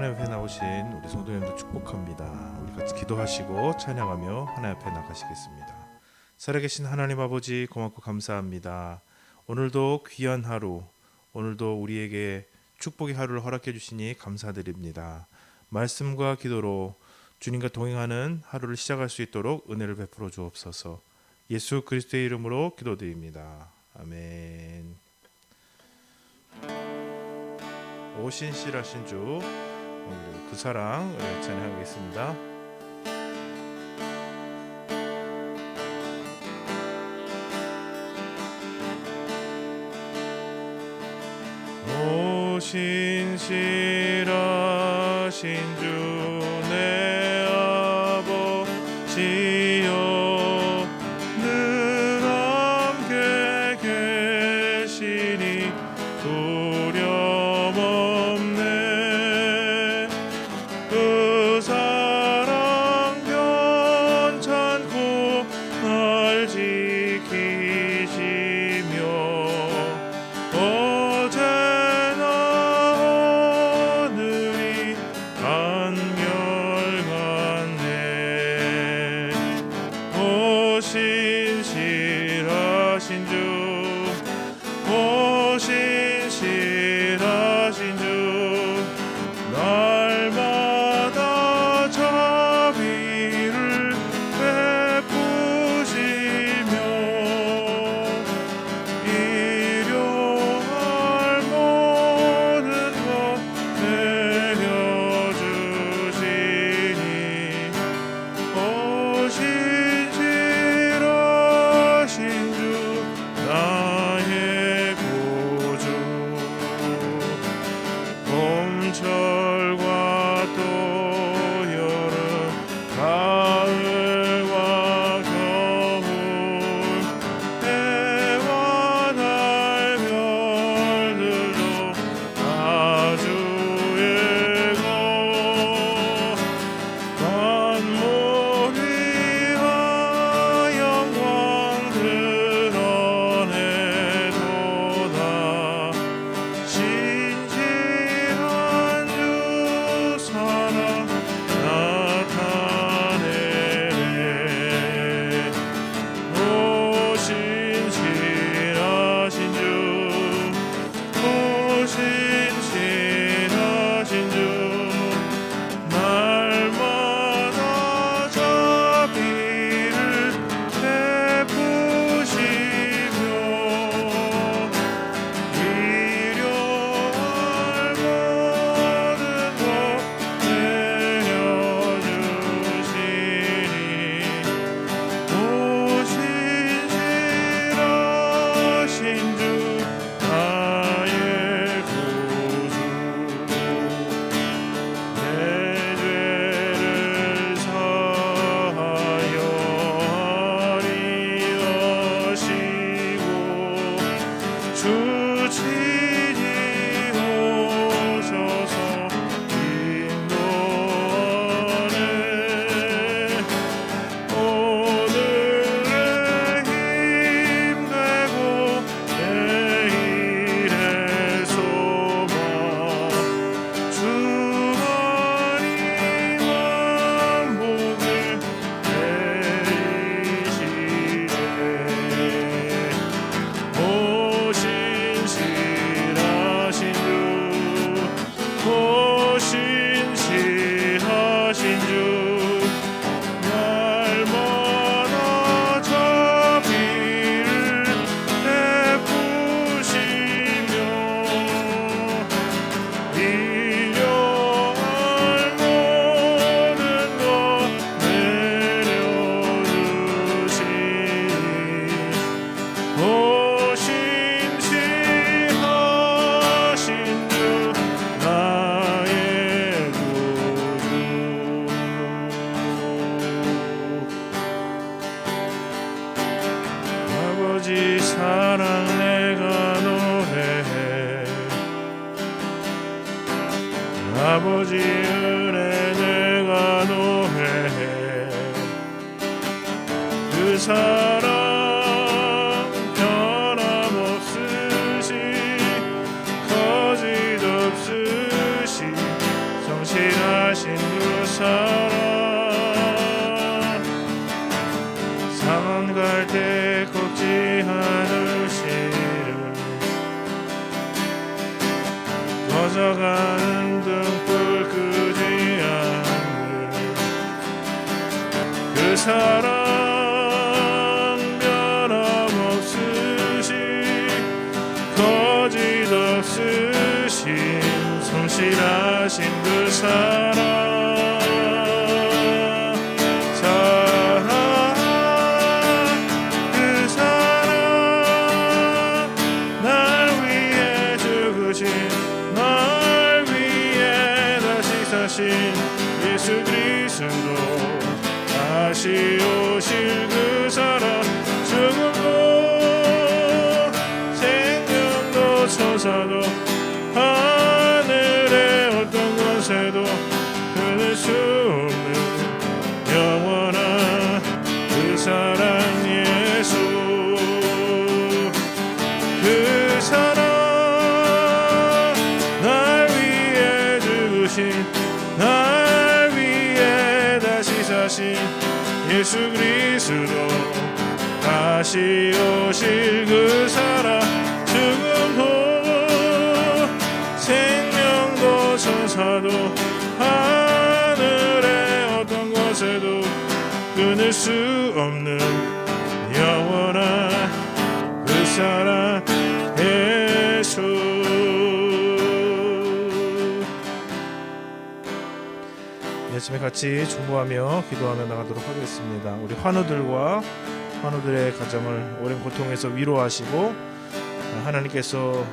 하나님 앞에 나오신 우리 성도님들 축복합니다. 우리 같이 기도하시고 찬양하며 하나님 앞에 나가시겠습니다. 살아계신 하나님 아버지 고맙고 감사합니다. 오늘도 귀한 하루, 오늘도 우리에게 축복의 하루를 허락해 주시니 감사드립니다. 말씀과 기도로 주님과 동행하는 하루를 시작할 수 있도록 은혜를 베풀어 주옵소서. 예수 그리스도의 이름으로 기도드립니다. 아멘. 오신실하신 주, 오늘 그 사랑 찬양하겠습니다. 오신실하신 주 내 아버지여 늘 함께 계시니 두려움 없네. 그 사랑 변찮고 날 지키시며 어제나 오늘이 한결같네. 오신실하신 주, 오신실하신 주, 날마다 자비를 베푸시며 일용할 모든 것 내려주시니 오신실하신 주 나의 구주. 봄철과 또 여름, 가을과 겨울, 해와 달 별들도 다 주의 것. 만물이 영광 드러내도다. 신실한 주 사랑 나타내네. 오신실하신 주, 오신실하신 주, 날마다 자비를 베푸시며 일용할 모든 것 내려주시니 오신실하신 주 나의 구주. 내 죄를 사하여 하리하시고 주 친히 오셔서 인도하네. 오늘의 힘 되고 내일의 소망, 주만이 만복을 내리시네. 오신실하신 주, 오신실하신 주, 날마다 자비를 베푸시며 일용할 모든 것 내려주시니 오신실하신 주 나의 구주. 아버지 사랑 내가 노래해. 아버지 은혜 내가 노래해. 그 사랑 변함없으시 거짓없으시 성 성실하신 그 사랑 상한 갈 때 꺾지 않으시는 꺼져가는 등불 끄지 않는 그 사랑 변함없으시 거짓 없으신 성실하신 그 사랑 그 사랑 날 위해 죽으신 날 위해 다시 사신 예수 그리스도 다시 오실 그 사랑 죽음도 생명도 천사도 하늘의 어떤 권세도 끊을 수 없는 영원한 그 사랑 예수 그 사랑 날 위해 죽으신 날 위해 다시 사신 예수 그리스도 다시 오실 그 사랑 죽음도 생명도 천사도 하늘의 어떤 것에도 끊을 수 없는 영원한 그 사랑 예수 이 아침에 같이 중보하며 기도하며 나가도록 하겠습니다. 우리 환우들의 가정을 오랜 고통에서 위로하시고 하나님께서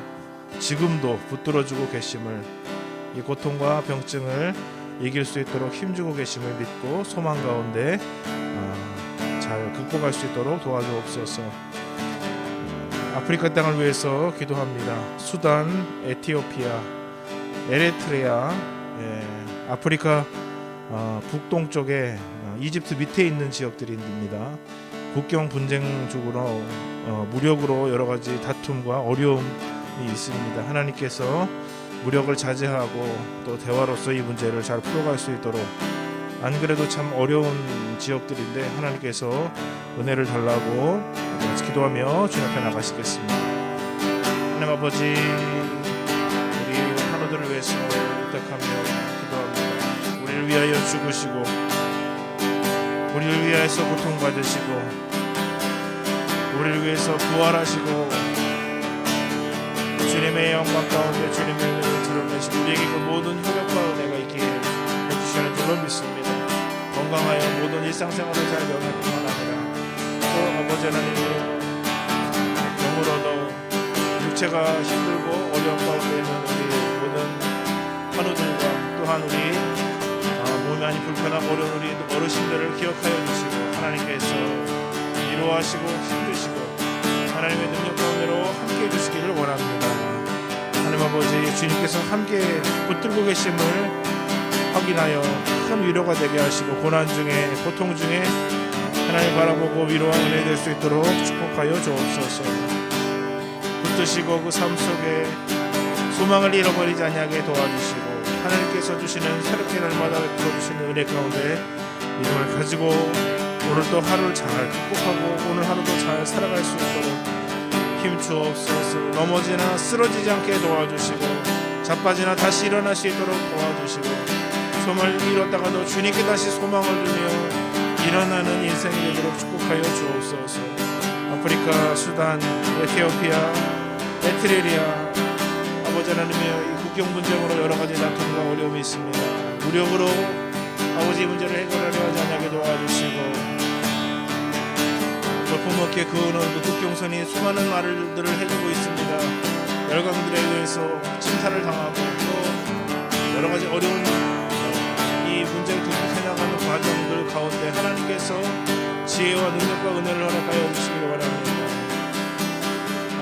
지금도 붙들어주고 계심을 이 고통과 병증을 이길 수 있도록 힘주고 계심을 믿고 소망 가운데 잘 극복할 수 있도록 도와주옵소서. 아프리카 땅을 위해서 기도합니다. 수단, 에티오피아, 에리트레아, 아프리카 북동쪽에 이집트 밑에 있는 지역들입니다. 국경 분쟁 쪽으로 무력으로 여러 가지 다툼과 어려움이 있습니다. 하나님께서 무력을 자제하고 또 대화로서 이 문제를 잘 풀어갈 수 있도록 안 그래도 참 어려운 지역들인데 하나님께서 은혜를 달라고 같이 기도하며 주님 앞에 나가시겠습니다. 하나님 아버지 우리 환우들을 위해서 부탁하며 기도합니다. 우리를 위하여 죽으시고 우리를 위해서 고통받으시고 우리를 위해서 부활하시고 주님의 영광 가운데 주님의 은혜를 드러내시고 우리에게 그 모든 효력과 은혜가 있게 해주시는 줄로 믿습니다. 건강하여 모든 일상생활을 잘 영할 뿐만 아니라 또 아버지 하나님의 영으로도 육체가 힘들고 어려운 가운데 있는 우리 모든 환우들과 또한 우리 몸이 많이 불편하고 어려운 우리 어르신들을 기억하여 주시고 하나님께서 위로하시고 힘주시고 하나님의 능력 가운데로 함께 해주시기를 원합니다. 하나님 아버지 주님께서 함께 붙들고 계심을 확인하여 큰 위로가 되게 하시고 고난 중에 고통 중에 하나님 바라보고 위로와 은혜 될 수 있도록 축복하여 주옵소서. 붙드시고 그 삶 속에 소망을 잃어버리지 아니하게 도와주시고 하나님께서 주시는 새롭게 날마다 베풀어 주시는 은혜 가운데 믿음을 가지고 오늘 또 하루를 잘 극복하고 오늘 하루도 잘 살아갈 수 있도록 힘 주옵소서. 넘어지나 쓰러지지 않게 도와주시고 자빠지나 다시 일어날 수 있도록 도와주시고 소망을 잃었다가도 주님께 다시 소망을 두며 일어나는 인생이 되도록 축복하여 주옵소서. 아프리카, 수단, 에티오피아, 에트레리아 아버지 하나님의 국경 분쟁으로 여러 가지 다툼과 어려움이 있습니다. 무력으로 아버지 문제를 해결하려 하지 않게 도와주시고 볼품없게 그어놓은 그 국경선이 수많은 말들을 해주고 있습니다. 열강들에 의해서 침탈을 당하고 또 여러 가지 어려운 이 문제를 극복해 나가는 과정들 가운데 하나님께서 지혜와 능력과 은혜를 허락하여 주시기 바랍니다.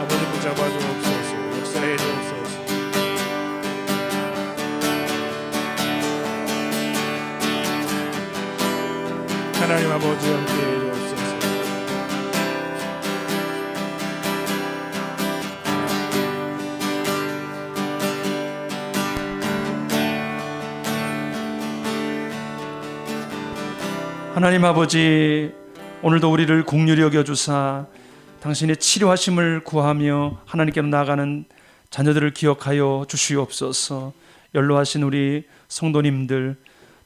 아버지 붙잡아 주옵소서. 역사해 주옵소서. 하나님 아버지 함께해 주옵소서. 하나님 아버지, 오늘도 우리를 긍휼히 여겨주사 당신의 치료하심을 구하며 하나님께로 나아가는 자녀들을 기억하여 주시옵소서. 연로하신 우리 성도님들,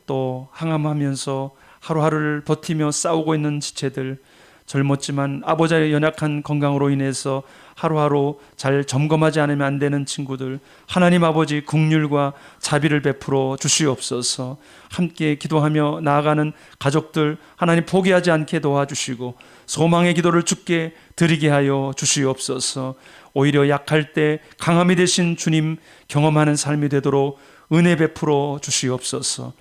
또 항암하면서 하루하루를 버티며 싸우고 있는 지체들, 젊었지만 아버지의 연약한 건강으로 인해서 하루하루 잘 점검하지 않으면 안 되는 친구들, 하나님 아버지 긍휼과 자비를 베풀어 주시옵소서. 함께 기도하며 나아가는 가족들 하나님 포기하지 않게 도와주시고 소망의 기도를 주께 드리게 하여 주시옵소서. 오히려 약할 때 강함이 되신 주님 경험하는 삶이 되도록 은혜 베풀어 주시옵소서.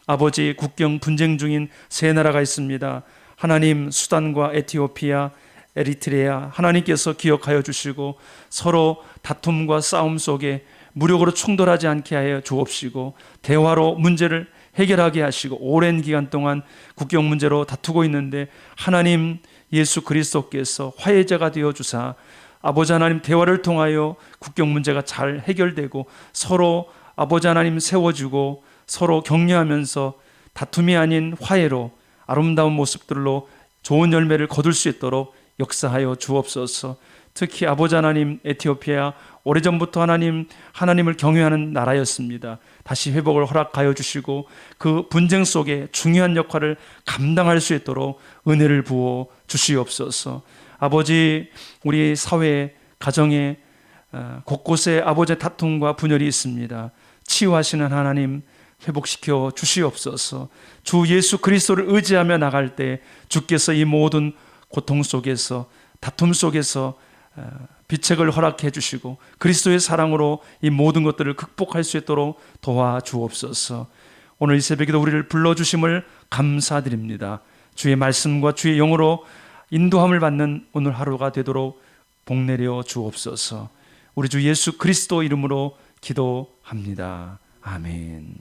아버지, 국경 분쟁 중인 세 나라가 있습니다. 하나님, 수단과 에티오피아, 에리트레아, 하나님께서 기억하여 주시고 서로 다툼과 싸움 속에 무력으로 충돌하지 않게 하여 주옵시고 대화로 문제를 해결하게 하시고, 오랜 기간 동안 국경 문제로 다투고 있는데 하나님 예수 그리스도께서 화해자가 되어 주사 아버지 하나님 대화를 통하여 국경 문제가 잘 해결되고 서로 아버지 하나님 세워주고 서로 격려하면서 다툼이 아닌 화해로 아름다운 모습들로 좋은 열매를 거둘 수 있도록 역사하여 주옵소서. 특히 아버지 하나님, 에티오피아 오래전부터 하나님을 경외하는 나라였습니다. 다시 회복을 허락하여 주시고 그 분쟁 속에 중요한 역할을 감당할 수 있도록 은혜를 부어 주시옵소서. 아버지, 우리 사회, 가정에 곳곳에 아버지의 다툼과 분열이 있습니다. 치유하시는 하나님 회복시켜 주시옵소서. 주 예수 그리스도를 의지하며 나갈 때 주께서 이 모든 고통 속에서, 다툼 속에서 비책을 허락해 주시고 그리스도의 사랑으로 이 모든 것들을 극복할 수 있도록 도와주옵소서. 오늘 이 새벽에도 우리를 불러주심을 감사드립니다. 주의 말씀과 주의 영으로 인도함을 받는 오늘 하루가 되도록 복내려 주옵소서. 우리 주 예수 그리스도 이름으로 기도합니다. 아멘.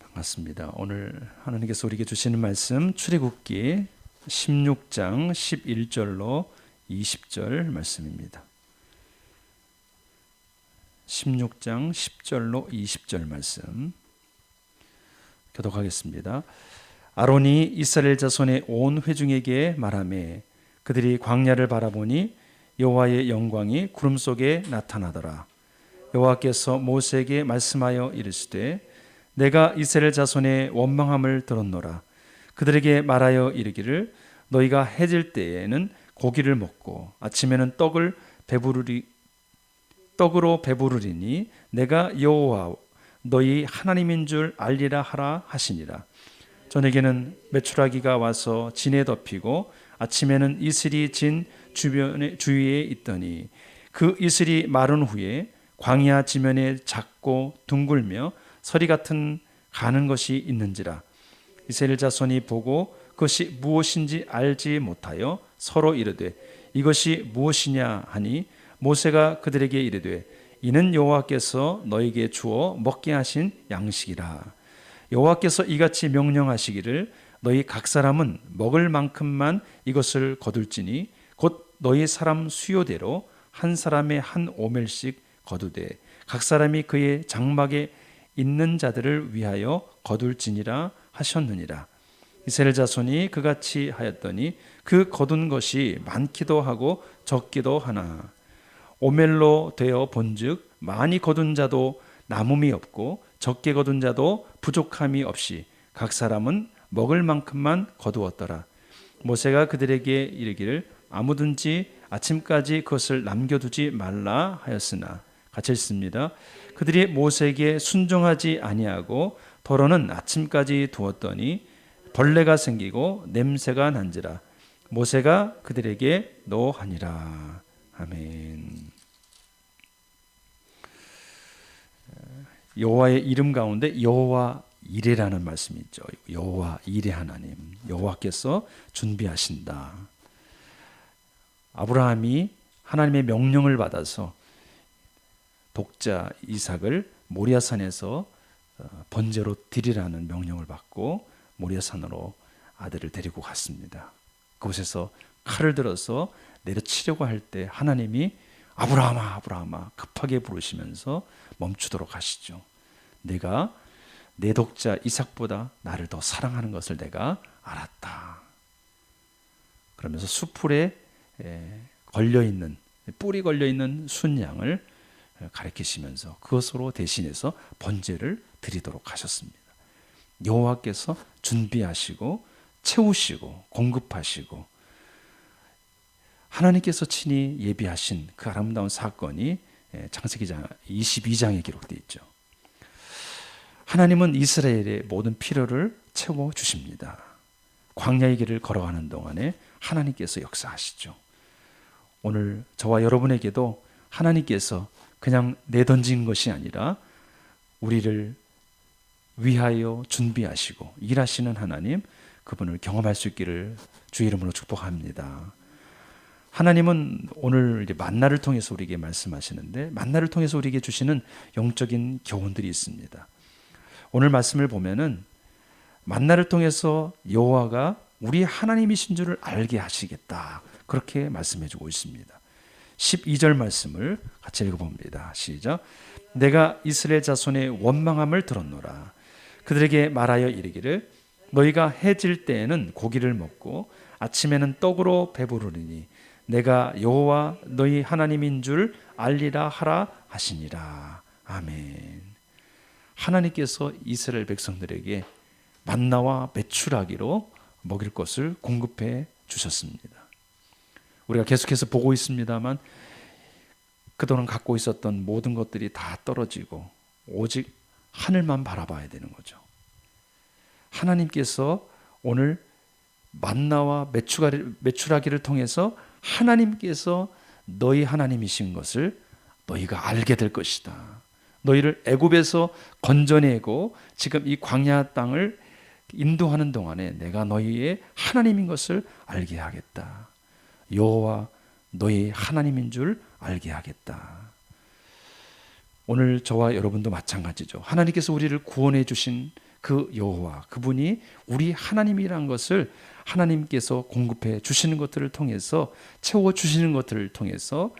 반갑습니다. 오늘 하나님께서 우리에게 주시는 말씀 출애굽기 16장 11절로 20절 말씀입니다. 16장 10절로 20절 말씀 교독하겠습니다. 아론이 이스라엘 자손의 온 회중에게 말하매 그들이 광야를 바라보니 여호와의 영광이 구름 속에 나타나더라. 여호와께서 모세에게 말씀하여 이르시되 내가 이스라엘 자손의 원망함을 들었노라. 그들에게 말하여 이르기를 너희가 해질 때에는 고기를 먹고 아침에는 떡으로 배부르리니 내가 여호와 너희 하나님인 줄 알리라 하라 하시니라. 저녁에는 메추라기가 와서 진에 덮이고 아침에는 이슬이 진 주위에 있더니 그 이슬이 마른 후에 광야 지면에 작고 둥글며 서리 같은 가는 것이 있는지라. 이스라엘 자손이 보고 그것이 무엇인지 알지 못하여 서로 이르되 이것이 무엇이냐 하니 모세가 그들에게 이르되 이는 여호와께서 너에게 주어 먹게 하신 양식이라. 여호와께서 이같이 명령하시기를 너희 각 사람은 먹을 만큼만 이것을 거둘지니 곧 너희 사람 수요대로 한 사람의 한 오멜씩 거두되 각 사람이 그의 장막에 있는 자들을 위하여 거둘지니라 하셨느니라. 이스라엘 자손이 그같이 하였더니 그 거둔 것이 많기도 하고 적기도 하나 오멜로 되어 본즉 많이 거둔 자도 남음이 없고 적게 거둔 자도 부족함이 없이 각 사람은 먹을 만큼만 거두었더라. 모세가 그들에게 이르기를 아무든지 아침까지 그것을 남겨두지 말라 하였으나 같이 읽습니다. 그들이 모세에게 순종하지 아니하고 더러는 아침까지 두었더니 벌레가 생기고 냄새가 난지라. 모세가 그들에게 노하니라. 아멘. 여호와의 이름 가운데 여호와 이레라는 말씀이 있죠. 여호와 이레 하나님, 여호와께서 준비하신다. 아브라함이 하나님의 명령을 받아서 독자 이삭을 모리아산에서 번제로 드리라는 명령을 받고 모리아산으로 아들을 데리고 갔습니다. 그곳에서 칼을 들어서 내려치려고 할 때 하나님이 아브라함아 아브라함아 급하게 부르시면서 멈추도록 하시죠. 내가 내 독자 이삭보다 나를 더 사랑하는 것을 내가 알았다. 그러면서 수풀에 걸려있는, 뿔이 걸려있는 순양을 가리키시면서 그것으로 대신해서 번제를 드리도록 하셨습니다. 여호와께서 준비하시고 채우시고 공급하시고 하나님께서 친히 예비하신 그 아름다운 사건이 창세기 22장에 기록되어 있죠. 하나님은 이스라엘의 모든 필요를 채워주십니다. 광야의 길을 걸어가는 동안에 하나님께서 역사하시죠. 오늘 저와 여러분에게도 하나님께서 그냥 내던진 것이 아니라 우리를 위하여 준비하시고 일하시는 하나님, 그분을 경험할 수 있기를 주의 이름으로 축복합니다. 하나님은 오늘 이제 만나를 통해서 우리에게 말씀하시는데, 만나를 통해서 우리에게 주시는 영적인 교훈들이 있습니다. 오늘 말씀을 보면은 만나를 통해서 여호와가 우리 하나님이신 줄을 알게 하시겠다, 그렇게 말씀해주고 있습니다. 12절 말씀을 같이 읽어봅니다. 시작. 내가 이스라엘 자손의 원망함을 들었노라. 그들에게 말하여 이르기를 너희가 해질 때에는 고기를 먹고 아침에는 떡으로 배부르리니 내가 여호와 너희 하나님인 줄 알리라 하라 하시니라. 아멘. 하나님께서 이스라엘 백성들에게 만나와 메추라기로 먹일 것을 공급해 주셨습니다. 우리가 계속해서 보고 있습니다만 그동안 갖고 있었던 모든 것들이 다 떨어지고 오직 하늘만 바라봐야 되는 거죠. 하나님께서 오늘 만나와 메추라기를 통해서 하나님께서 너희 하나님이신 것을 너희가 알게 될 것이다. 너희를 애굽에서 건져내고 지금 이 광야 땅을 인도하는 동안에 내가 너희의 하나님인 것을 알게 하겠다. 여호와 너희 하나님인 줄 알게 하겠다. 오늘 저와 여러분도 마찬가지죠. 하나님께서 우리를 구원해 주신 그 여호와, 그분이 우리 하나님이란 것을 하나님께서 공급해 주시는 것들을 통해서, 채워 주시는 것들을 통해서,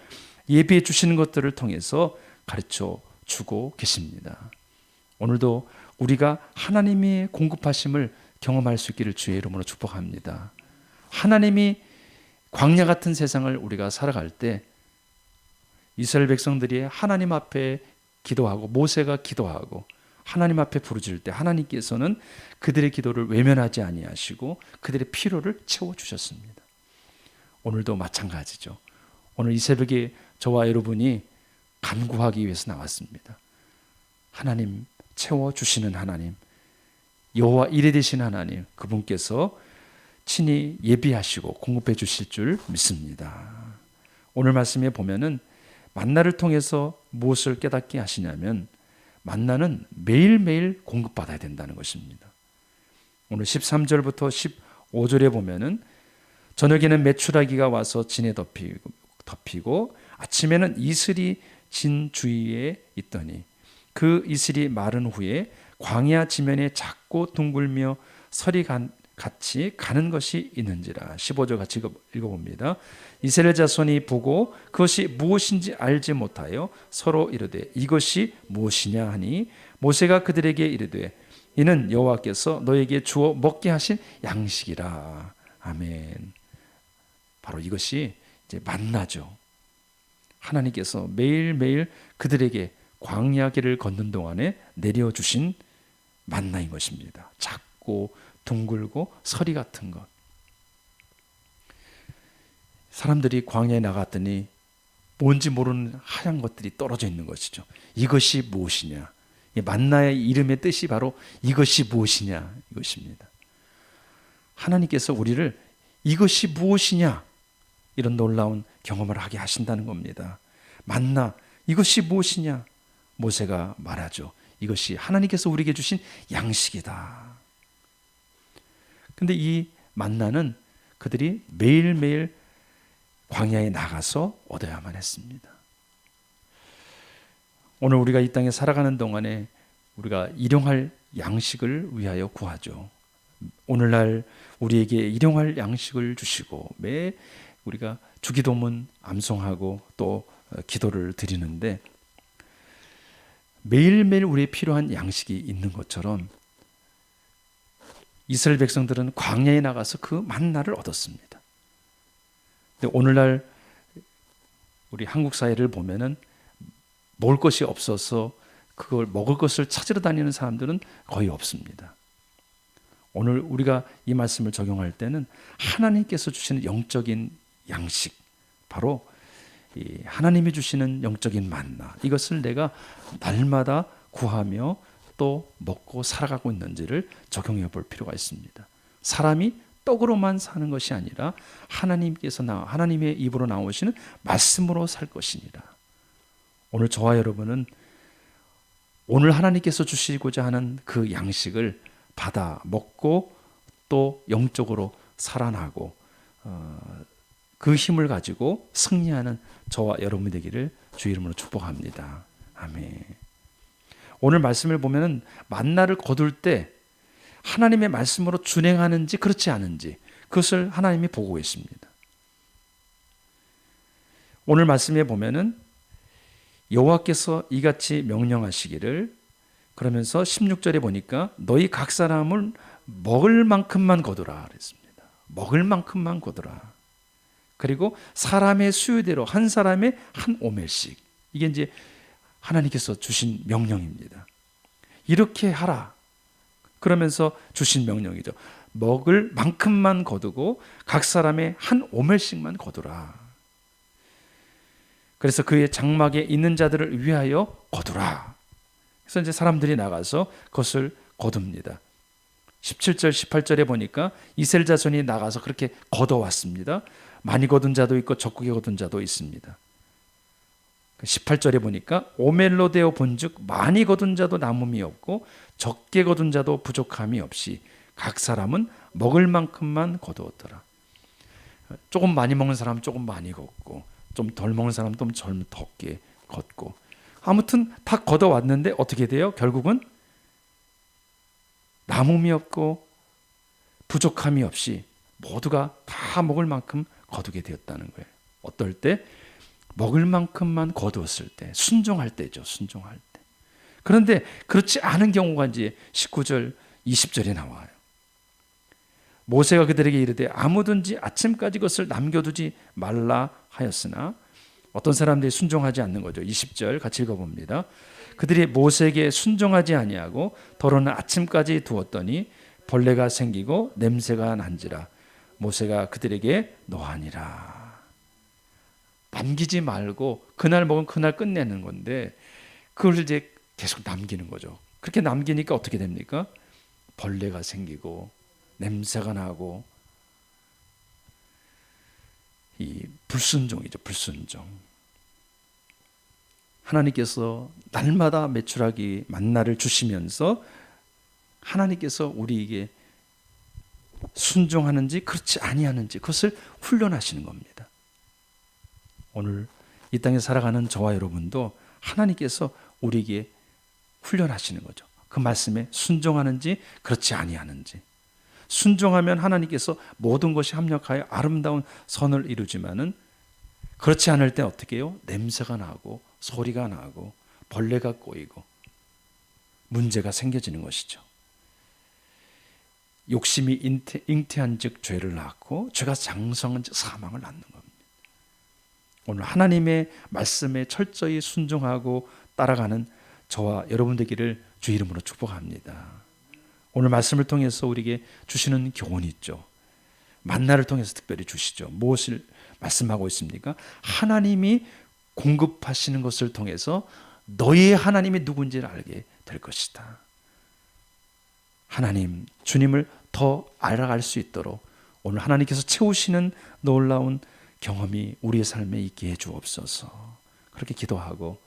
예비해 주시는 것들을 통해서 가르쳐 주고 계십니다. 오늘도 우리가 하나님의 공급하심을 경험할 수 있기를 주의 이름으로 축복합니다. 하나님이 광야 같은 세상을 우리가 살아갈 때 이스라엘 백성들이 하나님 앞에 기도하고 모세가 기도하고 하나님 앞에 부르짖을 때 하나님께서는 그들의 기도를 외면하지 아니하시고 그들의 필요를 채워주셨습니다. 오늘도 마찬가지죠. 오늘 이 새벽에 저와 여러분이 간구하기 위해서 나왔습니다. 하나님, 채워주시는 하나님, 여호와 이레 되신 하나님, 그분께서 친히 예비하시고 공급해 주실 줄 믿습니다. 오늘 말씀에 보면은 만나를 통해서 무엇을 깨닫게 하시냐면 만나는 매일매일 공급받아야 된다는 것입니다. 오늘 13절부터 15절에 보면은 저녁에는 메추라기가 와서 진에 덮이고 아침에는 이슬이 진 주위에 있더니 그 이슬이 마른 후에 광야 지면에 작고 둥글며 설이 같이 가는 것이 있는지라. 15절 같이 읽어봅니다. 이스라엘 자손이 보고 그것이 무엇인지 알지 못하여 서로 이르되 이것이 무엇이냐 하니 모세가 그들에게 이르되 이는 여호와께서 너에게 주어 먹게 하신 양식이라. 아멘. 바로 이것이 이제 만나죠. 하나님께서 매일매일 그들에게 광야 길을 걷는 동안에 내려주신 만나인 것입니다. 작고 둥글고 서리 같은 것. 사람들이 광야에 나갔더니 뭔지 모르는 하얀 것들이 떨어져 있는 것이죠. 이것이 무엇이냐? 만나의 이름의 뜻이 바로 이것이 무엇이냐 이것입니다. 하나님께서 우리를 이것이 무엇이냐 이런 놀라운 경험을 하게 하신다는 겁니다. 만나, 이것이 무엇이냐? 모세가 말하죠. 이것이 하나님께서 우리에게 주신 양식이다. 근데 이 만나는 그들이 매일매일 광야에 나가서 얻어야만 했습니다. 오늘 우리가 이 땅에 살아가는 동안에 우리가 일용할 양식을 위하여 구하죠. 오늘날 우리에게 일용할 양식을 주시고 매 우리가 주기도문 암송하고 또 기도를 드리는데 매일매일 우리의 필요한 양식이 있는 것처럼 이스라엘 백성들은 광야에 나가서 그 만나를 얻었습니다. 근데 오늘날 우리 한국 사회를 보면은 먹을 것이 없어서 그걸 먹을 것을 찾으러 다니는 사람들은 거의 없습니다. 오늘 우리가 이 말씀을 적용할 때는 하나님께서 주시는 영적인 양식, 바로 이 하나님이 주시는 영적인 만나, 이것을 내가 날마다 구하며 또 먹고 살아가고 있는지를 적용해 볼 필요가 있습니다. 사람이 떡으로만 사는 것이 아니라 하나님의 입으로 나오시는 말씀으로 살 것이니라. 오늘 저와 여러분은 오늘 하나님께서 주시고자 하는 그 양식을 받아 먹고 또 영적으로 살아나고 그 힘을 가지고 승리하는 저와 여러분이 되기를 주 이름으로 축복합니다. 아멘. 오늘 말씀을 보면은 만나를 거둘 때 하나님의 말씀으로 준행하는지 그렇지 않은지 그것을 하나님이 보고 계십니다. 오늘 말씀에 보면은 여호와께서 이같이 명령하시기를, 그러면서 16절에 보니까 너희 각 사람을 먹을 만큼만 거두라 그랬습니다. 먹을 만큼만 거두라. 그리고 사람의 수요대로 한 사람의 한 오멜씩, 이게 이제 하나님께서 주신 명령입니다. 이렇게 하라. 그러면서 주신 명령이죠. 먹을 만큼만 거두고 각 사람의 한 오멜씩만 거두라. 그래서 그의 장막에 있는 자들을 위하여 거두라. 그래서 이제 사람들이 나가서 그것을 거둡니다. 17절 18절에 보니까 이스라엘 자손이 나가서 그렇게 거둬왔습니다. 많이 거둔 자도 있고 적게 거둔 자도 있습니다. 18절에 보니까 오멜로 되어 본즉 많이 거둔 자도 남음이 없고 적게 거둔 자도 부족함이 없이 각 사람은 먹을 만큼만 거두었더라. 조금 많이 먹는 사람은 조금 많이 걷고, 좀 덜 먹는 사람은 좀 적게 걷고, 아무튼 다 걷어왔는데 어떻게 돼요? 결국은 남음이 없고 부족함이 없이 모두가 다 먹을 만큼 거두게 되었다는 거예요. 어떨 때? 먹을 만큼만 거두었을 때, 순종할 때죠. 순종할 때. 그런데 그렇지 않은 경우가 이제 19절 20절에 나와요. 모세가 그들에게 이르되 아무든지 아침까지 것을 남겨두지 말라 하였으나, 어떤 사람들이 순종하지 않는 거죠. 20절 같이 읽어봅니다. 그들이 모세에게 순종하지 아니하고 더러는 아침까지 두었더니 벌레가 생기고 냄새가 난지라. 모세가 그들에게 노하니라. 남기지 말고 그날 먹으면 그날 끝내는 건데 그걸 이제 계속 남기는 거죠. 그렇게 남기니까 어떻게 됩니까? 벌레가 생기고 냄새가 나고, 이 불순종이죠. 불순종. 하나님께서 날마다 메추라기 만나를 주시면서 하나님께서 우리에게 순종하는지 그렇지 아니하는지 그것을 훈련하시는 겁니다. 오늘 이 땅에 살아가는 저와 여러분도 하나님께서 우리에게 훈련하시는 거죠. 그 말씀에 순종하는지 그렇지 아니하는지. 순종하면 하나님께서 모든 것이 합력하여 아름다운 선을 이루지만은 그렇지 않을 때 어떻게 해요? 냄새가 나고 소리가 나고 벌레가 꼬이고 문제가 생겨지는 것이죠. 욕심이 잉태한 즉 죄를 낳고 죄가 장성한 즉 사망을 낳는 겁니다. 오늘 하나님의 말씀에 철저히 순종하고 따라가는 저와 여러분 되기를 주 이름으로 축복합니다. 오늘 말씀을 통해서 우리에게 주시는 교훈이 있죠. 만나를 통해서 특별히 주시죠. 무엇을 말씀하고 있습니까? 하나님이 공급하시는 것을 통해서 너희의 하나님이 누군지를 알게 될 것이다. 하나님, 주님을 더 알아갈 수 있도록 오늘 하나님께서 채우시는 놀라운 경험이 우리의 삶에 있게 해 주옵소서. 그렇게 기도하고,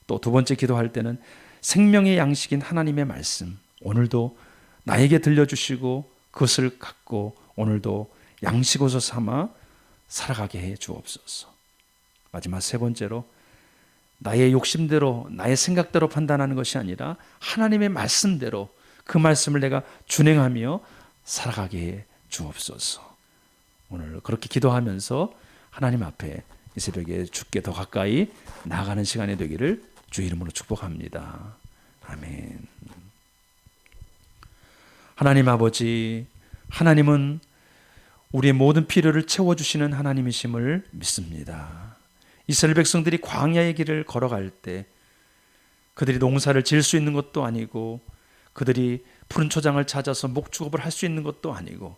또 두 번째 기도할 때는 생명의 양식인 하나님의 말씀, 오늘도 나에게 들려주시고 그것을 갖고 오늘도 양식으로 삼아 살아가게 해 주옵소서. 마지막 세 번째로, 나의 욕심대로 나의 생각대로 판단하는 것이 아니라 하나님의 말씀대로 그 말씀을 내가 준행하며 살아가게 해 주옵소서. 오늘 그렇게 기도하면서 하나님 앞에 이 새벽에 주께 더 가까이 나아가는 시간이 되기를 주 이름으로 축복합니다. 아멘. 하나님 아버지, 하나님은 우리의 모든 필요를 채워주시는 하나님이심을 믿습니다. 이스라엘 백성들이 광야의 길을 걸어갈 때 그들이 농사를 지을 수 있는 것도 아니고 그들이 푸른 초장을 찾아서 목축업을 할 수 있는 것도 아니고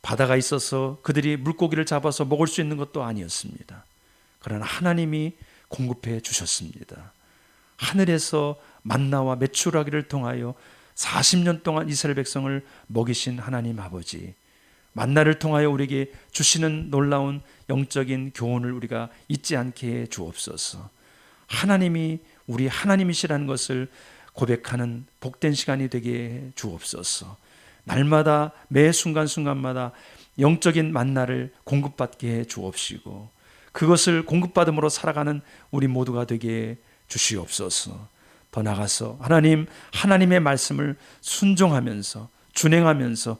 바다가 있어서 그들이 물고기를 잡아서 먹을 수 있는 것도 아니었습니다. 그러나 하나님이 공급해 주셨습니다. 하늘에서 만나와 메추라기를 통하여 40년 동안 이스라엘 백성을 먹이신 하나님 아버지, 만나를 통하여 우리에게 주시는 놀라운 영적인 교훈을 우리가 잊지 않게 해 주옵소서. 하나님이 우리 하나님이시라는 것을 고백하는 복된 시간이 되게 해 주옵소서. 날마다 매 순간순간마다 영적인 만나를 공급받게 해 주옵시고 그것을 공급받음으로 살아가는 우리 모두가 되게 해 주시옵소서. 더 나아가서 하나님의 말씀을 순종하면서 준행하면서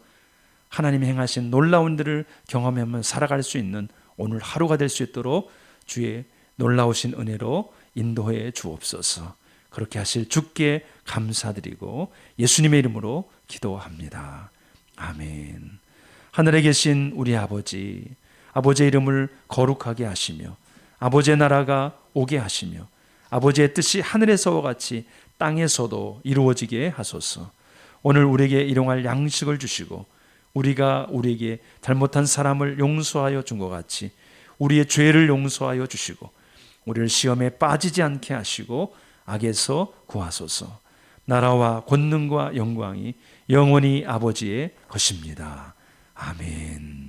하나님이 행하신 놀라운 일을 경험하며 살아갈 수 있는 오늘 하루가 될 수 있도록 주의 놀라우신 은혜로 인도해 주옵소서. 그렇게 하실 주께 감사드리고 예수님의 이름으로 기도합니다. 아멘. 하늘에 계신 우리 아버지, 아버지의 이름을 거룩하게 하시며 아버지의 나라가 오게 하시며 아버지의 뜻이 하늘에서와 같이 땅에서도 이루어지게 하소서. 오늘 우리에게 일용할 양식을 주시고 우리가 우리에게 잘못한 사람을 용서하여 준 것 같이 우리의 죄를 용서하여 주시고 우리를 시험에 빠지지 않게 하시고 악에서 구하소서. 나라와 권능과 영광이 영원히 아버지의 것입니다. 아멘.